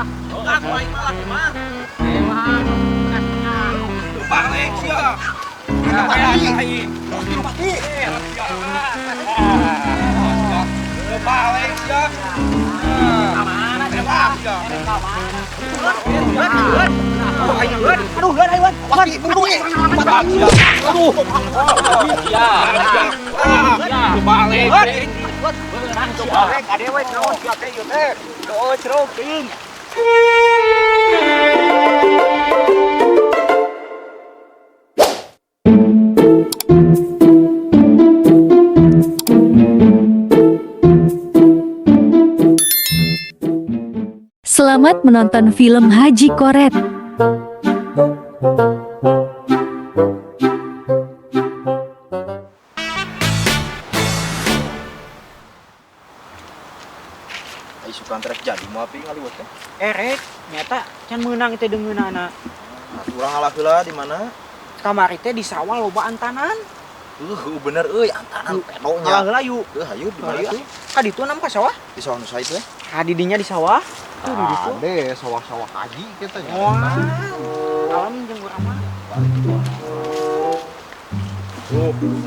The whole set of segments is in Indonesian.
Aku aing malah mah. Emang kasnya. Balik sia. Apa ya aing? Balik sia. Mana Tembak sia. Aduh, Wan. Wati buru. Aduh. Ya. Balik. Beurang coba rek ade we naon sia teh ieu teh. Doa cerok teuing. Selamat menonton film Haji Koret. Ai sukan trek jadi mau api ngaliwat teh. Rek, nyata can meunang teh deungeunana. Urang ngalah heula di mana? Kamari teh di sawah loba antanan. Bener antanan pedonya. Ngalah heula yuk. Hayu di mana tuh? Ka ditu nam ka sawah? Di sawah nu saha itu? Ka didinya di sawah. Tuh di ditu. Ade sawah-sawah haji kita nya. Alam jeung urang mah.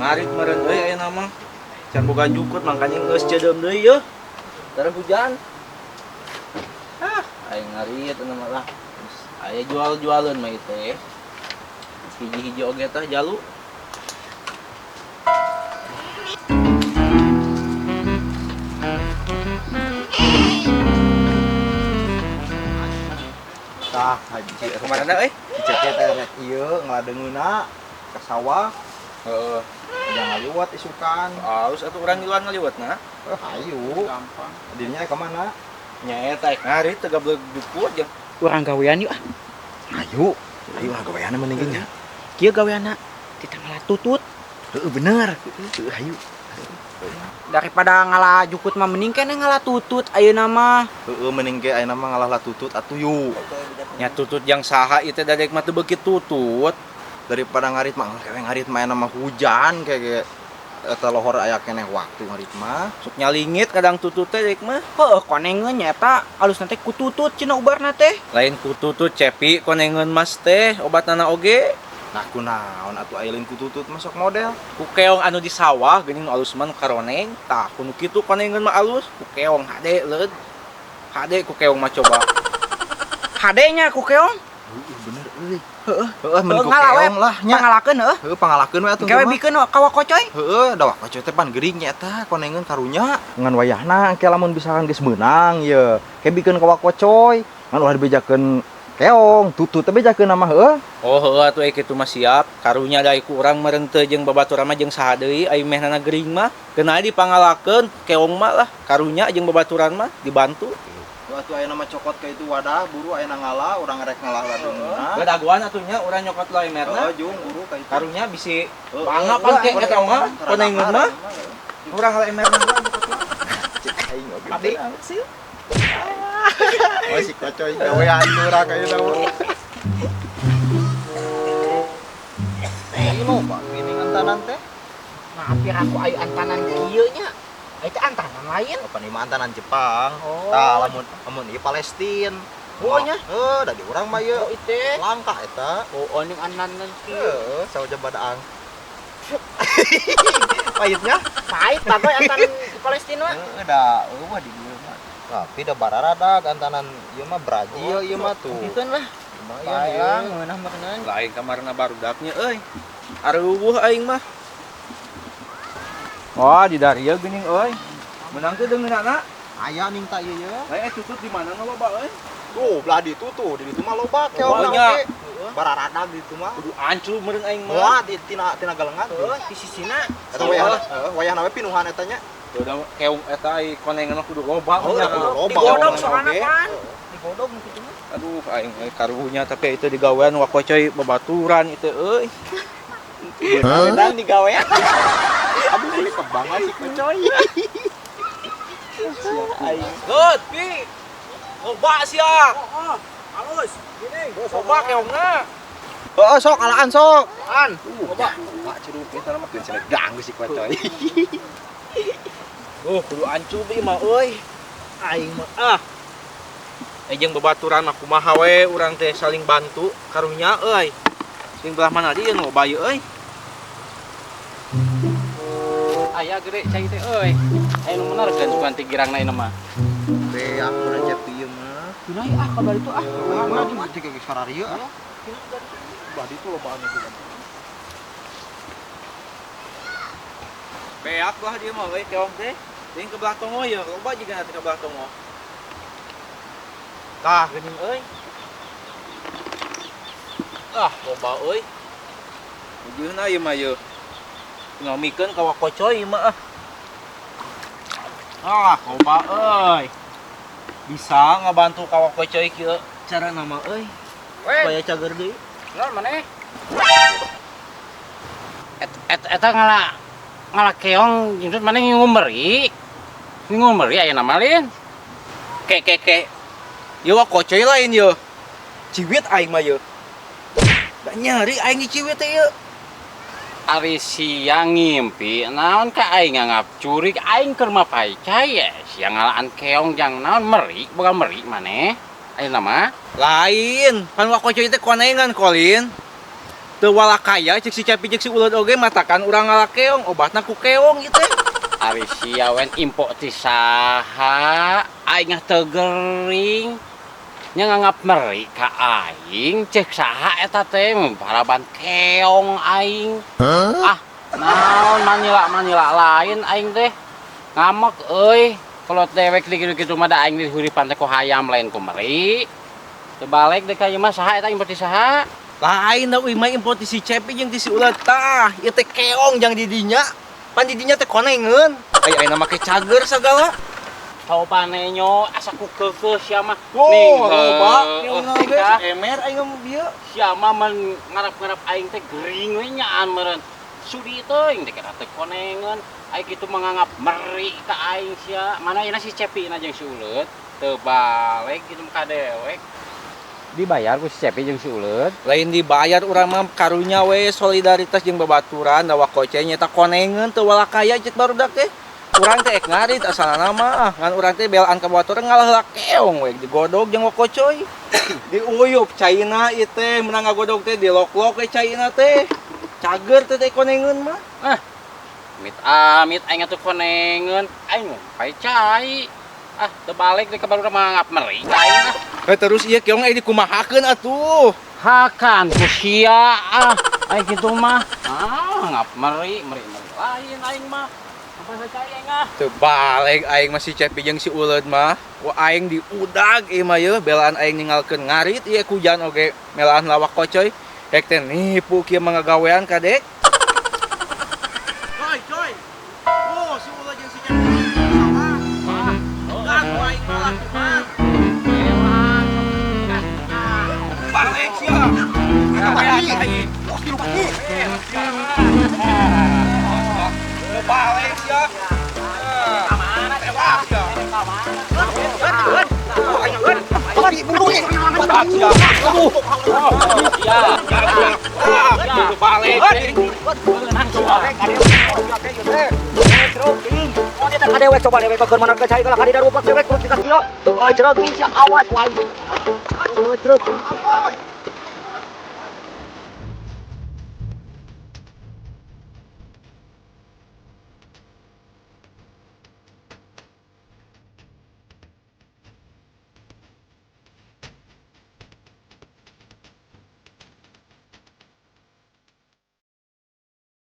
Ngarit meureun euy ayeuna mah. Can boga jukut makanya geus cedeum deui yeuh. Tara hujan. Aing ngarit anu mah lah. Aya jual-jualan mah ieu teh. Hiji-hiji oge teh jalu. Tah haji Kemana euy? ceket teh rek ieu ngaladeungeuna ka sawah. Heeh. Jangan ngaliwat isukan. Aus atuh urang ngiluan ngaliwatna. Hayu. Gampang. Dirinya ka mana? Nyaeta ngarit teu gablek duku aja. Urang gawean yuk. Hayu. Hayu gaweana mending nya. Kieu gaweanna tita ngalah tutut. Heeh bener. Heeh hayu. Daripada ngalah jukut mah mending keneh ngalah tutut ayeuna mah. Heeh mending ge ayeuna mah ngalah tutut atuh yu. Nya tutut yang saha ieu teh dadek mah teu beukit tutut. Daripada ngarit mah kewe ngarit mah ayeuna mah hujan kayak eta lohor aya keneh waktu ngarit mah. Sok nyalingit kadang tutut teh dek mah. Heuh konengeun nyata alusna teh ku tutut cenah ubarna teh. Lain ku tutut cepi konengeun mas teh obatna oge. Nah kunaon atuh aya lain ku tutut masuk model. Ku keong anu di sawah geuning nu alus mah nu karoneng. Tah kudu kitu konengeun mah alus. Ku keong hade leud. Hade ku keong mah coba. Hadenya ku keong. Bener euy. Heeh mending ku Ngalawe keong lah nya. pangalakeun heuh. Heuh pangalakeun we atuh. Gawe bikeun kawa kocoy. Heeh, da wak coy teh pan geuring nya eta konengeun karunya. Ngan wayahna engke lamun misalkan geus meunang ye, ke bikeun ka wakocoy. Ngan ulah dibejakeun keong, tutut teh bejakeun mah heueuh. Oh heueuh atuh kitu mah siap. Karunya da ku urang meureun teu jeung babaturan mah jeung saha deui aya mehnana geuring mah. Keuna dipangalakeun keong mah lah. Karunya jeung babaturan mah dibantu. Atuh aya nama cokot ka itu wadah, buru aya ngalah, urang rek ngalah ladeungeunna. Gadaguan atunya urang nyokot lah emerna. Heeh, jeung buru ka itu. Karunya bisi bangga pake eta mah konengeun mah. Urang lah emerna mah nyokot lah. Aing oge. Abdi sih. Masih kocoy gawean urang ka ieu mah. Ini loba ini antanan teh. Maafir aku ayo antanan kieu nya. Itu antanan lain. Apa nih antanan Jepang. Oh. Tah lamun ieu Palestina. Oh nya. Da di urang mah ieu. Oh itu. Langka eta. Oh ning antanan kieu. Heeh, sawaja badaang. Pahitnya? Pahit bagoy antanan di Palestina mah. Heeh, da eueuh di dieu mah. Tapi da bararadag antanan ieu mah Brazil ieu mah tuh. Bikeun lah. Lumayan Bayang ieu. meunah meureun. Lain kamarna barudaknya euy. Areuweuh aing mah. Wah, di Daria geuning euy. Menang teh deungeunana. Aya ning ta ieu ye. Aya tutut di mana ngaloba euy? Tuh, belah di tuh di ditu mah loba keong Lobanya. nangke. Bararadag di ditu mah. Kudu ancu meureun aing Wah, mah. di tina galengan. Heuh di sisina. Eta wayahna, wayahna we pinuhan eta nya. Tuh da keong eta ai konengeun mah kudu loba Oh, nya. kudu loba. Digodog Loba, soalna oge. pan. Digodog kitu mah. Aduh aing karunya tapi itu digawean wakocoy babaturan itu euy. Dan digawean. Aduh, beli kebangan si kocoy. Aing. Gut, pi. Loba sia. Halus. Gini. Loba keongna. Heeh, sok alaan sok. An. Loba. Pak curug eta mah geus cenah gang si kocoy. Kudu ancu bi mah euy. Aing mah jeung babaturan mah kumaha we urang teh saling bantu karunya euy. Sing belah mana dia nu bayu euy. Aya gede cai teh euy. Aya nu menerkeun sugan ti girangna ieu mah. Be aku rejep ieu mah. Tunai kabar itu Mah jeung geus kararieu ah. Badi tuh lobaan juga. Beak lah dia mah we keong teh. Ting ke belah tongo ya, loba jiga nanti ke belah tongo. Tah geuning euy. Ah, loba euy. Ujeuhna ieu mah yeuh. Tinggal mikeun ka wakocoy mah ah. Ah, loba euy. Bisa ngabantu ka wakocoy kieu cara nama euy. Supaya cager deui. Naon maneh? Eta ngala keong jintut maneh ngumeri. Ngumeri aya nama lain. Ke. Yo wakocoy lain yo. Ciwit aing mah yo. Da nyari aing di ciwit teh yo. Ari siang ngimpi naon ka aing ngangap curig aing keur mapai cai siang ngalaan keong jang naon meri boga meri maneh. Aya nama Lain, pan wakocoy teh konengan Kolin. Teu walakaya cek si Capi cek si Uleud oge matakan urang ngalakeong, obatna ku keong ieu teh. ari sia wen impo ti saha aing teu gering nya nganggap meri ka aing cek saha eta teh paraban keong aing. Ah naon manila lain aing teh ngamek euy kalau dewek kitu mah da aing dihuripan teh ku hayam lain ku meri teu balik deh ka ieu mah saha eta impo ti saha. Lain da uing mah import ti si Capi jeung ti si Uleud tah, ieu teh keong jang di dinya. Pan di dinya teh konengeun. Ayeuna make cager sagala. Saupane nyo asa ku keukeuh sia mah. Loba keongna ge emer aing mah dieu. Sia mah men ngarap-ngarap aing teh gering we nyaan meureun. Sudi teuing teh kana teu konengeun. Aing kitu menganggap meri ka aing sia. Mana ayeuna si Cepi na jeung si Uleud teu balik kitu ka dewek. Dibayar ku si Cepi jeung si Uleud. Lain dibayar urang mah karunya we solidaritas jeung babaturan da wakocoy nya teh konengeun teu walakaya cek barudak teh. Urang teh ek ngarit asalna mah ngan urang teh belaan ka babaturan ngalah heula keong we digodog jeung wakocoy. Diuyup caina ieu teh menang ngagodog teh dilok-lok we caina teh. Cager teh konengeun mah. Amit aing atuh konengeun aing pai cai. Ah teu balik deh ka barudak mah ngap meri ka aing ah. Terus ieu keong aya dikumahakeun atuh. Hakan ku sia aing kitu mah ngap meri lain aing mah apa saja aing ah Teu balik aing masih Cepi jeung si Uleud mah. Wa aing diudag ieu mah yeuh belaan aing ninggalkeun ngarit ieu kujan oge melaan lawak kocoy. Hek teh nipu kieu mangagawean kadek. Coy. Oh, si Uleud jeung si Cepi sama. Udag ku aing malah kumaha. Balik sia. Aing. Balik sia. Mana tewak sia. Kadewek coba dewek keur mana ke cai kalau kadida rupa dewek terus kita kira. Awas wae. Aduh terus.